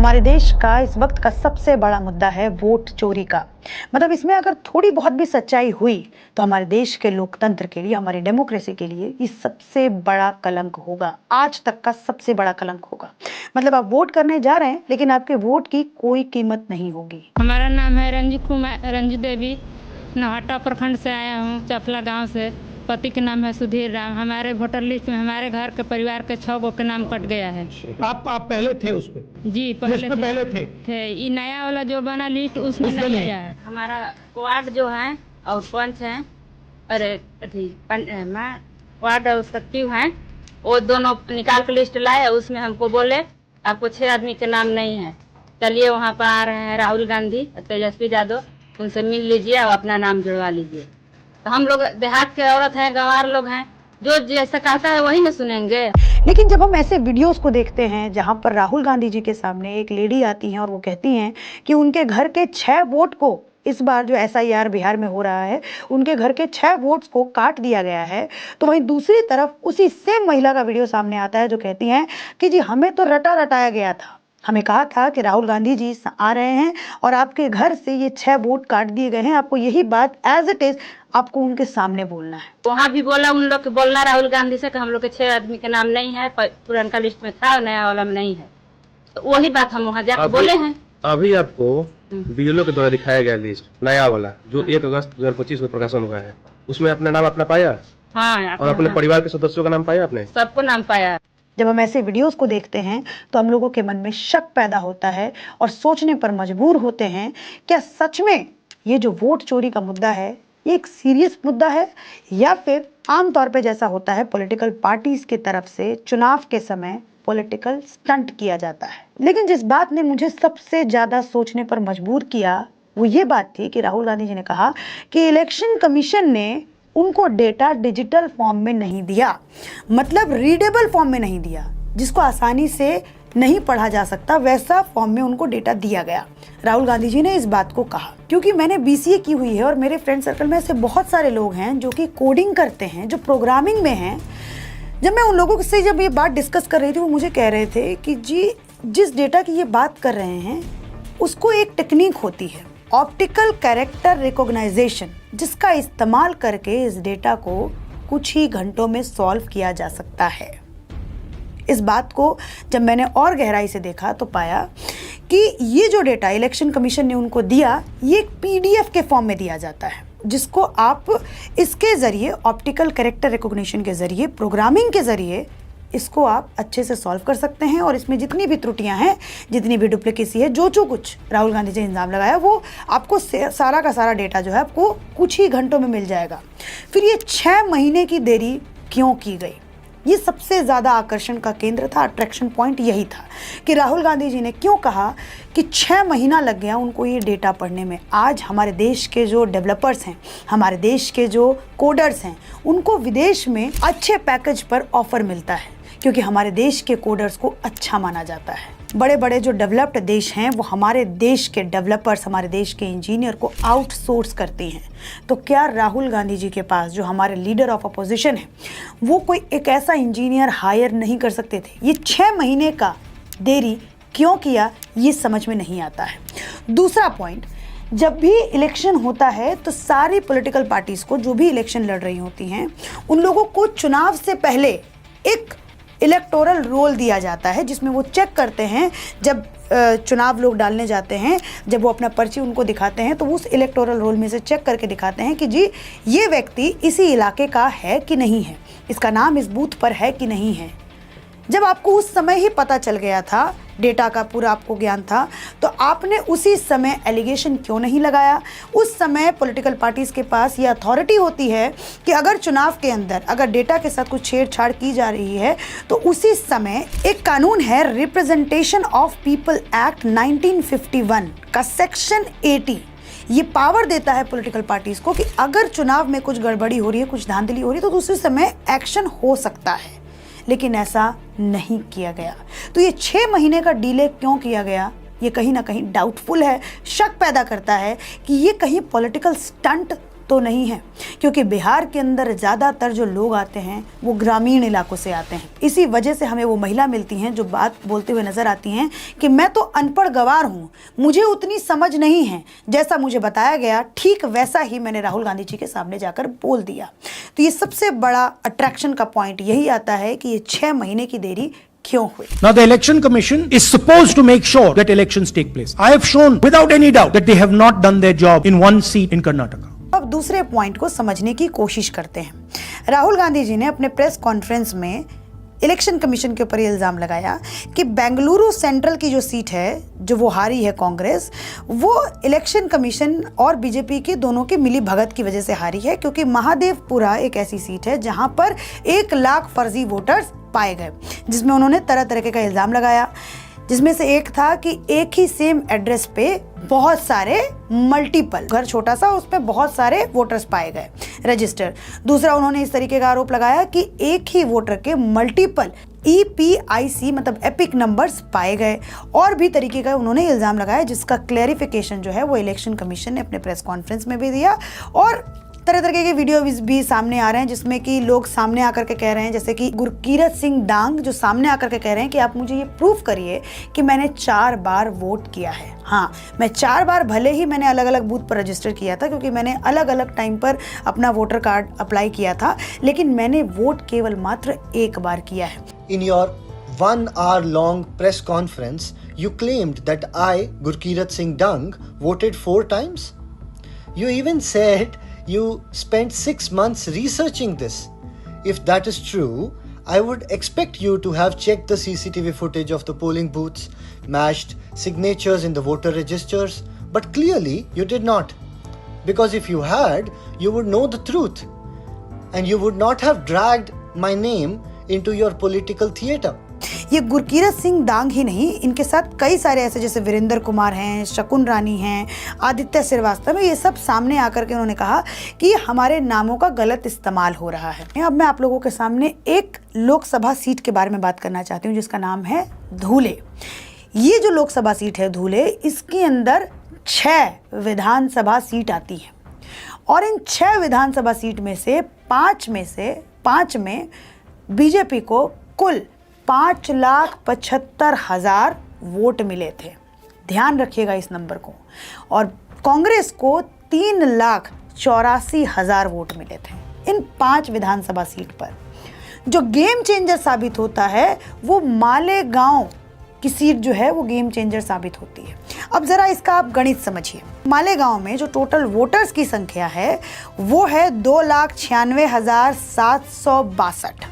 हमारे देश का इस वक्त का सबसे बड़ा मुद्दा है वोट चोरी का। मतलब इसमें अगर थोड़ी बहुत भी सच्चाई हुई तो हमारे देश के लोकतंत्र के लिए, हमारी डेमोक्रेसी के लिए ये सबसे बड़ा कलंक होगा, आज तक का सबसे बड़ा कलंक होगा। मतलब आप वोट करने जा रहे हैं लेकिन आपके वोट की कोई कीमत नहीं होगी। हमारा नाम है रंजू देवी, नवाटा प्रखंड से आया हूँ, चफला गांव से। पति के नाम है सुधीर राम। हमारे वोटर लिस्ट में हमारे घर के परिवार के 6 गो के नाम कट गया है। आप पहले थे उसपे? जी पहले थे। ये नया वाला जो बना लिस्ट उसमें नहीं आया है। हमारा वार्ड जो है और पंच है, अरे वार्ड और सचिव है, वो दोनों निकाल के लिस्ट लाए। उसमें हमको बोले आपको 6 आदमी के नाम नहीं है। चलिए वहाँ पर आ रहे हैं राहुल गांधी, तेजस्वी यादव, उनसे मिल लीजिए और अपना नाम जुड़वा लीजिए। तो हम लोग देहात के औरत हैं, गंवार लोग हैं, जो जैसा कहता है वही ना सुनेंगे। लेकिन जब हम ऐसे वीडियोस को देखते हैं जहां पर राहुल गांधी जी के सामने एक लेडी आती हैं और वो कहती हैं कि उनके घर के 6 वोट को, इस बार जो SIR बिहार में हो रहा है, उनके घर के 6 वोट्स को काट दिया गया है, तो वहीं दूसरी तरफ उसी सेम महिला का वीडियो सामने आता है जो कहती हैं कि जी हमें तो रटा रटाया गया था, हमें कहा था कि राहुल गांधी जी आ रहे हैं और आपके घर से ये 6 वोट काट दिए गए हैं, आपको यही बात एज इट इज आपको उनके सामने बोलना है। वहाँ भी बोला उन लोग के, बोलना राहुल गांधी से कि हम लोग के 6 आदमी के नाम नहीं है, पुराना लिस्ट में था, नया वाला में नहीं है। तो वही बात हम वहाँ जाकर बोले हैं। अभी आपको बीएलओ के द्वारा दिखाया गया लिस्ट नया वाला जो 1 अगस्त 2025 में प्रकाशन हुआ है, उसमें अपना नाम अपना पाया? हाँ, और अपने परिवार के सदस्यों का नाम पाया आपने? सबको नाम पाया। जब हम ऐसे वीडियोस को देखते हैं तो हम लोगों के मन में शक पैदा होता है और सोचने पर मजबूर होते हैं, क्या सच में ये जो वोट चोरी का मुद्दा है ये एक सीरियस मुद्दा है या फिर आमतौर पे जैसा होता है पॉलिटिकल पार्टीज की तरफ से चुनाव के समय पॉलिटिकल स्टंट किया जाता है। लेकिन जिस बात ने मुझे सबसे ज्यादा सोचने पर मजबूर किया वो ये बात थी कि राहुल गांधी जी ने कहा कि इलेक्शन कमीशन ने उनको डेटा डिजिटल फॉर्म में नहीं दिया, मतलब रीडेबल फॉर्म में नहीं दिया, जिसको आसानी से नहीं पढ़ा जा सकता वैसा फॉर्म में उनको डेटा दिया गया। राहुल गांधी जी ने इस बात को कहा क्योंकि मैंने BCA की हुई है और मेरे फ्रेंड सर्कल में ऐसे बहुत सारे लोग हैं जो कि कोडिंग करते हैं, जो प्रोग्रामिंग में हैं। जब मैं उन लोगों से जब ये बात डिस्कस कर रही थी वो मुझे कह रहे थे कि जी जिस डेटा की ये बात कर रहे हैं उसको एक टेक्निक होती है, ऑप्टिकल कैरेक्टर रिकॉग्नाइजेशन, जिसका इस्तेमाल करके इस डेटा को कुछ ही घंटों में सॉल्व किया जा सकता है। इस बात को जब मैंने और गहराई से देखा तो पाया कि ये जो डेटा इलेक्शन कमीशन ने उनको दिया ये एक PDF के फॉर्म में दिया जाता है, जिसको आप इसके ज़रिए ऑप्टिकल कैरेक्टर रिकॉग्निशन के ज़रिए, प्रोग्रामिंग के ज़रिए इसको आप अच्छे से सॉल्व कर सकते हैं। और इसमें जितनी भी त्रुटियां हैं, जितनी भी डुप्लीकेसी है, जो कुछ राहुल गांधी जी ने इल्ज़ाम लगाया वो आपको सारा का सारा डेटा जो है आपको कुछ ही घंटों में मिल जाएगा। फिर ये 6 महीने की देरी क्यों की गई, ये सबसे ज़्यादा आकर्षण का केंद्र था, अट्रैक्शन पॉइंट यही था कि राहुल गांधी जी ने क्यों कहा कि 6 महीना लग गया उनको ये डेटा पढ़ने में। आज हमारे देश के जो डेवलपर्स हैं, हमारे देश के जो कोडर्स हैं, उनको विदेश में अच्छे पैकेज पर ऑफर मिलता है क्योंकि हमारे देश के कोडर्स को अच्छा माना जाता है। बड़े बड़े जो डेवलप्ड देश हैं वो हमारे देश के डेवलपर्स, हमारे देश के इंजीनियर को आउटसोर्स करती हैं। तो क्या राहुल गांधी जी के पास, जो हमारे लीडर ऑफ अपोजिशन है, वो कोई एक ऐसा इंजीनियर हायर नहीं कर सकते थे? ये 6 महीने का देरी क्यों किया ये समझ में नहीं आता है। दूसरा पॉइंट, जब भी इलेक्शन होता है तो सारी पॉलिटिकल पार्टीज को, जो भी इलेक्शन लड़ रही होती हैं, उन लोगों को चुनाव से पहले एक इलेक्टोरल रोल दिया जाता है जिसमें वो चेक करते हैं, जब चुनाव लोग डालने जाते हैं, जब वो अपना पर्ची उनको दिखाते हैं तो उस इलेक्टोरल रोल में से चेक करके दिखाते हैं कि जी ये व्यक्ति इसी इलाके का है कि नहीं है, इसका नाम इस बूथ पर है कि नहीं है। जब आपको उस समय ही पता चल गया था, डेटा का पूरा आपको ज्ञान था, तो आपने उसी समय एलिगेशन क्यों नहीं लगाया? उस समय पॉलिटिकल पार्टीज के पास ये अथॉरिटी होती है कि अगर चुनाव के अंदर अगर डेटा के साथ कुछ छेड़छाड़ की जा रही है तो उसी समय एक कानून है, रिप्रेजेंटेशन ऑफ पीपल एक्ट 1951 का सेक्शन 80, ये पावर देता है पॉलिटिकल पार्टीज को कि अगर चुनाव में कुछ गड़बड़ी हो रही है, कुछ धांधली हो रही है, तो दूसरे समय एक्शन हो सकता है। लेकिन ऐसा नहीं किया गया। तो ये 6 महीने का डिले क्यों किया गया, ये कहीं ना कहीं डाउटफुल है, शक पैदा करता है कि ये कहीं पॉलिटिकल स्टंट तो नहीं है, क्योंकि बिहार के अंदर ज़्यादातर जो लोग आते हैं वो ग्रामीण इलाकों से आते हैं। इसी वजह से हमें वो महिला मिलती हैं जो बात बोलते हुए नजर आती हैं कि मैं तो अनपढ़ गवार हूँ, मुझे उतनी समझ नहीं है, जैसा मुझे बताया गया ठीक वैसा ही मैंने राहुल गांधी जी के सामने जाकर बोल दिया। तो ये सबसे बड़ा अट्रैक्शन का पॉइंट यही आता है कि ये 6 महीने की देरी क्यों हुई। Now the election commission is supposed to make sure that elections take place. I have shown without any doubt that they have not done their job in one seat in Karnataka. अब दूसरे point को समझने की कोशिश करते हैं। राहुल गांधी जी ने अपने प्रेस कॉन्फ्रेंस में इलेक्शन कमीशन के ऊपर इल्ज़ाम लगाया कि बेंगलुरु सेंट्रल की जो सीट है जो वो हारी है कांग्रेस, वो इलेक्शन कमीशन और बीजेपी के दोनों की मिली भगत की वजह से हारी है, क्योंकि महादेवपुरा एक ऐसी सीट है जहां पर 1 लाख फर्जी वोटर्स पाए गए, जिसमें उन्होंने तरह तरह का इल्ज़ाम लगाया, जिसमें से एक था कि एक ही सेम एड्रेस पे बहुत सारे मल्टीपल, घर छोटा सा उसमें बहुत सारे वोटर्स पाए गए रजिस्टर। दूसरा उन्होंने इस तरीके का आरोप लगाया कि एक ही वोटर के मल्टीपल EPIC मतलब एपिक नंबर्स पाए गए, और भी तरीके का उन्होंने इल्ज़ाम लगाया, जिसका क्लैरिफिकेशन जो है वो इलेक्शन कमीशन ने अपने प्रेस कॉन्फ्रेंस में भी दिया। और तरह तरह के वीडियो भी सामने आ रहे हैं जिसमें कि लोग सामने आकर के कह रहे हैं, जैसे कि गुरकीरत सिंह डांग जो सामने आकर के कह रहे हैं कि आप मुझे ये प्रूफ करिए कि मैंने 4 बार वोट किया है। हाँ, मैं 4 बार, भले ही मैंने अलग अलग बूथ पर रजिस्टर किया था क्योंकि मैंने अलग अलग टाइम पर अपना वोटर कार्ड अप्लाई किया था, लेकिन मैंने वोट केवल मात्र 1 बार किया है। In your 1 hour long press conference, you claimed that I, Gurkirat Singh Dung, voted 4 times. You even said you spent 6 months researching this. If that is true, I would expect you to have checked the CCTV footage of the polling booths, matched signatures in the voter registers, but clearly you did not. Because if you had, you would know the truth, and you would not have dragged my name into your political theater. ये गुरकीरत सिंह डांग ही नहीं, इनके साथ कई सारे ऐसे जैसे वीरेंद्र कुमार हैं, शकुन रानी हैं, आदित्य श्रीवास्तव है, ये सब सामने आकर के उन्होंने कहा कि हमारे नामों का गलत इस्तेमाल हो रहा है। अब मैं आप लोगों के सामने एक लोकसभा सीट के बारे में बात करना चाहती हूँ जिसका नाम है धूले। ये जो लोकसभा सीट है धूले, इसके अंदर 6 विधानसभा सीट आती है, और इन 6 विधानसभा सीट में से 5 में बीजेपी को कुल 5,75,000 वोट मिले थे। ध्यान रखिएगा इस नंबर को। और कांग्रेस को 3,84,000 वोट मिले थे इन 5 विधानसभा सीट पर। जो गेम चेंजर साबित होता है वो मालेगांव की सीट जो है वो गेम चेंजर साबित होती है। अब जरा इसका आप गणित समझिए। मालेगांव में जो टोटल वोटर्स की संख्या है वो है 2,96,762,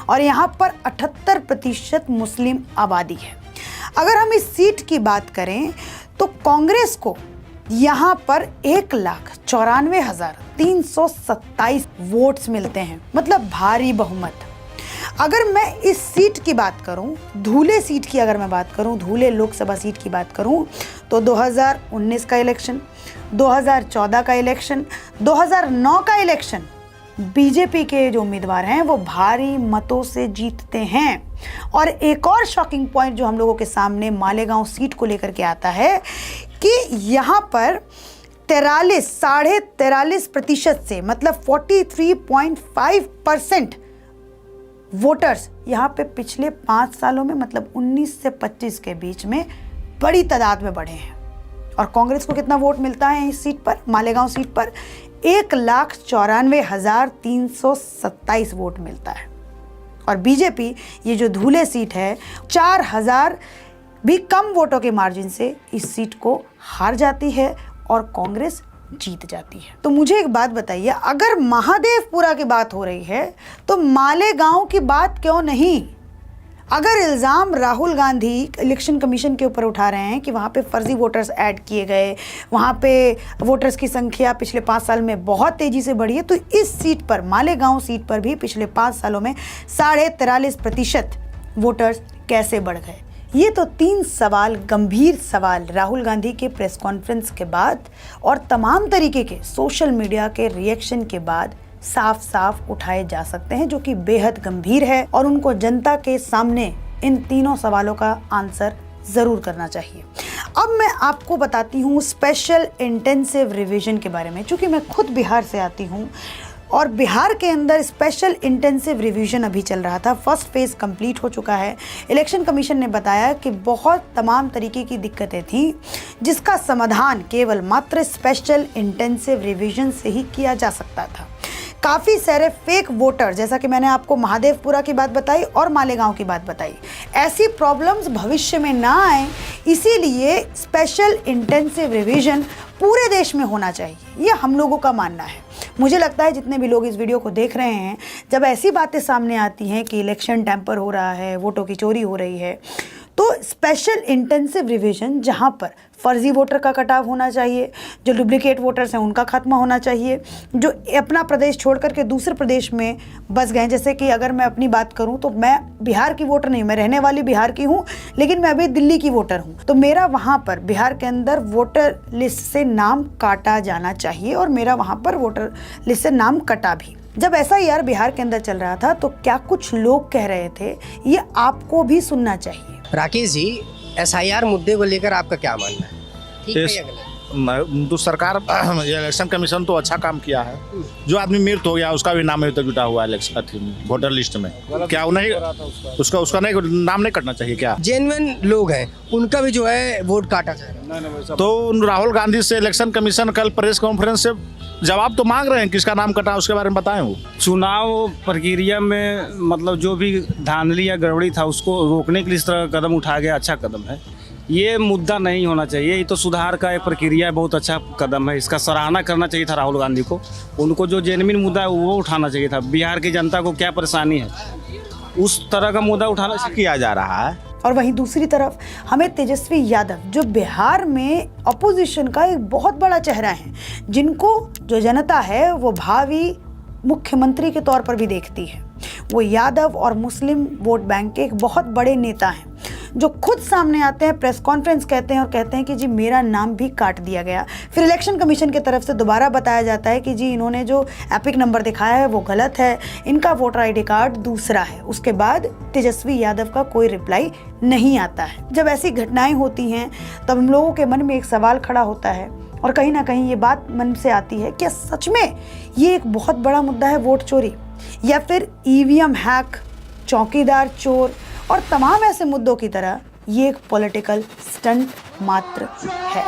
और यहाँ पर 78% मुस्लिम आबादी है। अगर हम इस सीट की बात करें तो कांग्रेस को यहाँ पर 1,94,327 वोट्स मिलते हैं, मतलब भारी बहुमत। अगर मैं इस सीट की बात करूं, धूले सीट की अगर मैं बात करूं, धूले लोकसभा सीट की बात करूं, तो 2019 का इलेक्शन, 2014 का इलेक्शन, 2009 का इलेक्शन बीजेपी के जो उम्मीदवार हैं वो भारी मतों से जीतते हैं। और एक और शॉकिंग पॉइंट जो हम लोगों के सामने मालेगांव सीट को लेकर के आता है कि यहाँ पर 43.5% से, मतलब 43.5% वोटर्स यहाँ पे पिछले 5 सालों में, मतलब 19 से 25 के बीच में बड़ी तादाद में बढ़े हैं। और कांग्रेस को कितना वोट मिलता है इस सीट पर, मालेगांव सीट पर? 1,94,327 वोट मिलता है। और बीजेपी ये जो धूले सीट है 4,000 भी कम वोटों के मार्जिन से इस सीट को हार जाती है और कांग्रेस जीत जाती है। तो मुझे एक बात बताइए, अगर महादेवपुरा की बात हो रही है तो मालेगांव की बात क्यों नहीं? अगर इल्ज़ाम राहुल गांधी इलेक्शन कमीशन के ऊपर उठा रहे हैं कि वहाँ पे फर्जी वोटर्स ऐड किए गए, वहाँ पे वोटर्स की संख्या पिछले 5 साल में बहुत तेज़ी से बढ़ी है, तो इस सीट पर, मालेगांव सीट पर भी पिछले 5 सालों में 43.5% वोटर्स कैसे बढ़ गए? ये तो 3 सवाल, गंभीर सवाल राहुल गांधी के प्रेस कॉन्फ्रेंस के बाद और तमाम तरीके के सोशल मीडिया के रिएक्शन के बाद साफ साफ उठाए जा सकते हैं, जो कि बेहद गंभीर है, और उनको जनता के सामने इन तीनों सवालों का आंसर जरूर करना चाहिए। अब मैं आपको बताती हूँ स्पेशल इंटेंसिव रिवीजन के बारे में। चूँकि मैं खुद बिहार से आती हूँ और बिहार के अंदर स्पेशल इंटेंसिव रिवीजन अभी चल रहा था। फर्स्ट फेज़ कंप्लीट हो चुका है। इलेक्शन कमीशन ने बताया कि बहुत तमाम तरीके की दिक्कतें थीं जिसका समाधान केवल मात्र स्पेशल इंटेंसिव रिवीजन से ही किया जा सकता था। काफ़ी सारे फेक वोटर, जैसा कि मैंने आपको महादेवपुरा की बात बताई और मालेगांव की बात बताई, ऐसी प्रॉब्लम्स भविष्य में ना आए, इसीलिए स्पेशल इंटेंसिव रिवीजन पूरे देश में होना चाहिए। ये हम लोगों का मानना है। मुझे लगता है जितने भी लोग इस वीडियो को देख रहे हैं, जब ऐसी बातें सामने आती हैं कि इलेक्शन टैंपर हो रहा है, वोटों की चोरी हो रही है, तो स्पेशल इंटेंसिव रिवीजन जहां पर फर्जी वोटर का कटाव होना चाहिए, जो डुप्लीकेट वोटर्स हैं उनका खात्मा होना चाहिए, जो अपना प्रदेश छोड़ करके दूसरे प्रदेश में बस गए। जैसे कि अगर मैं अपनी बात करूं तो मैं बिहार की वोटर नहीं, मैं रहने वाली बिहार की हूं, लेकिन मैं अभी दिल्ली की वोटर हूं। तो मेरा वहां पर बिहार के अंदर वोटर लिस्ट से नाम काटा जाना चाहिए और मेरा वहां पर वोटर लिस्ट से नाम कटा भी। जब ऐसा यार बिहार के अंदर चल रहा था तो क्या कुछ लोग कह रहे थे, ये आपको भी सुनना चाहिए। राकेश जी, एसआईआर मुद्दे को लेकर आपका क्या मानना है? ठीक है या गलत? तो सरकार इलेक्शन कमीशन तो अच्छा काम किया है। जो आदमी मृत हो गया उसका भी नाम अभी तक जुटा हुआ है इलेक्शन वोटर लिस्ट में, क्या नहीं उसका नहीं नाम नहीं कटना चाहिए क्या? जेन्युइन लोग हैं उनका भी जो है वोट काटा जाएगा। तो राहुल गांधी से इलेक्शन कमीशन कल प्रेस कॉन्फ्रेंस से जवाब तो मांग रहे हैं, किसका नाम कटा उसके बारे में बताएं। वो चुनाव प्रक्रिया में मतलब जो भी धांधली या गड़बड़ी था उसको रोकने के लिए इस तरह का कदम उठाया गया, अच्छा कदम है। ये मुद्दा नहीं होना चाहिए। ये तो सुधार का एक प्रक्रिया है, बहुत अच्छा कदम है। इसका सराहना करना चाहिए था राहुल गांधी को। उनको जो जेन्युइन मुद्दा है वो उठाना चाहिए था। बिहार की जनता को क्या परेशानी है, उस तरह का मुद्दा उठाना किया जा रहा है। और वहीं दूसरी तरफ हमें तेजस्वी यादव, जो बिहार में अपोजिशन का एक बहुत बड़ा चेहरा है, जिनको जो जनता है वो भावी मुख्यमंत्री के तौर पर भी देखती है, वो यादव और मुस्लिम वोट बैंक के एक बहुत बड़े नेता हैं, जो खुद सामने आते हैं, प्रेस कॉन्फ्रेंस कहते हैं और कहते हैं कि जी मेरा नाम भी काट दिया गया। फिर इलेक्शन कमीशन की तरफ से दोबारा बताया जाता है कि जी इन्होंने जो एपिक नंबर दिखाया है वो गलत है, इनका वोटर आईडी कार्ड दूसरा है। उसके बाद तेजस्वी यादव का कोई रिप्लाई नहीं आता है। जब ऐसी घटनाएं होती हैं तब हम लोगों के मन में एक सवाल खड़ा होता है और कहीं ना कहीं ये बात मन से आती है, क्या सच में ये एक बहुत बड़ा मुद्दा है वोट चोरी, या फिर ईवीएम हैक, चौकीदार चोर और तमाम ऐसे मुद्दों की तरह ये एक पॉलिटिकल स्टंट मात्र है।